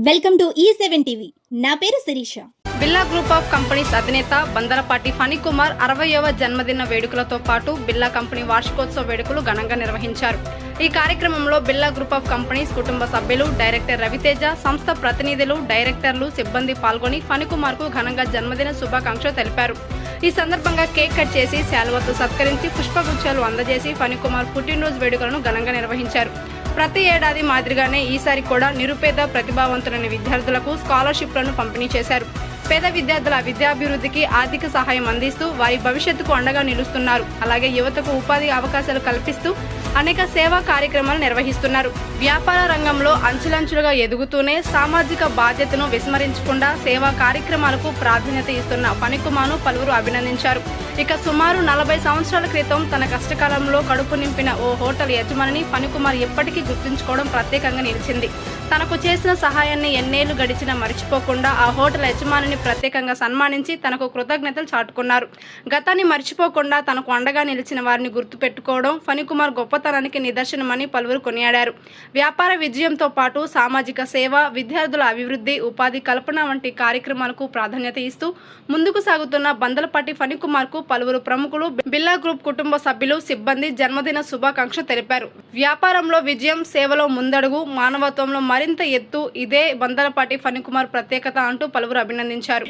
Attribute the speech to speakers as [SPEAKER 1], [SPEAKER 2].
[SPEAKER 1] Welcome to E7 TV. నా పేరు Shirisha.
[SPEAKER 2] Birla group of companies అధినేత బందరపాటి ఫణికుమార్ 60వ జన్మదిన వేడుకలతో పాటు బిర్లా కంపెనీ వార్షికోత్సవ వేడుకలు ఘనంగా నిర్వహించారు. ఈ కార్యక్రమంలో బిర్లా గ్రూప్ ఆఫ్ కంపెనీస్ కుటుంబ సభ్యులు, డైరెక్టర్ రవితేజ, సంస్థ ప్రతినిధులు, డైరెక్టర్లు, సిబ్బంది పాల్గొని ఫణికుమార్ కు ఘనంగా జన్మదిన శుభాకాంక్షలు తెలిపారు. ఈ సందర్భంగా కేక్ కట్ చేసి శాలువతో సత్కరించి పుష్పగుచ్చాలు అందజేసి ఫణికుమార్ పుట్టినరోజు వేడుకలను ఘనంగా నిర్వహించారు. ప్రతి ఏడాది మాదిరిగానే ఈసారి కూడా నిరుపేద ప్రతిభావంతులైన విద్యార్థులకు స్కాలర్షిప్లను పంపిణీ చేశారు. పేద విద్యార్థుల విద్యాభివృద్ధికి ఆర్థిక సహాయం అందిస్తూ వారి భవిష్యత్తుకు అండగా నిలుస్తున్నారు. అలాగే యువతకు ఉపాధి అవకాశాలు కల్పిస్తూ అనేక సేవా కార్యక్రమాలు నిర్వహిస్తున్నారు. వ్యాపార రంగంలో అంచులంచులుగా ఎదుగుతూనే సామాజిక బాధ్యతను విస్మరించకుండా సేవా కార్యక్రమాలకు ప్రాధాన్యత ఇస్తున్న ఫణికుమార్ను పలువురు అభినందించారు. ఇక సుమారు 40 సంవత్సరాల క్రితం తన కష్టకాలంలో కడుపు నింపిన ఓ హోటల్ యజమానిని ఫణికుమార్ ఎప్పటికీ గుర్తుంచుకోవడం ప్రత్యేకంగా నిలిచింది. తనకు చేసిన సహాయాన్ని ఎన్నేళ్లు గడిచినా మర్చిపోకుండా ఆ హోటల్ యజమానిని ప్రత్యేకంగా సన్మానించి తనకు కృతజ్ఞతలు చాటుకున్నారు. గతాన్ని మర్చిపోకుండా తనకు అండగా నిలిచిన వారిని గుర్తుపెట్టుకోవడం ఫణికుమార్ గొప్పతనానికి నిదర్శనమని పలువురు కొనియాడారు. వ్యాపార విజయంతో పాటు సామాజిక సేవ, విద్యార్థుల అభివృద్ధి, ఉపాధి కల్పన వంటి కార్యక్రమాలకు ప్రాధాన్యత ఇస్తూ ముందుకు సాగుతున్న బందలపాటి ఫణికుమార్ కు పలువురు ప్రముఖులు, బిర్లా గ్రూప్ కుటుంబ సభ్యులు, సిబ్బంది జన్మదిన శుభాకాంక్షలు తెలిపారు. వ్యాపారంలో విజయం, సేవలో ముందడుగు, మానవత్వంలో మరింత ఎత్తు ఇదే బందలపాటి ఫణికుమార్ ప్రత్యేకత అంటూ పలువురు అభినందించారు.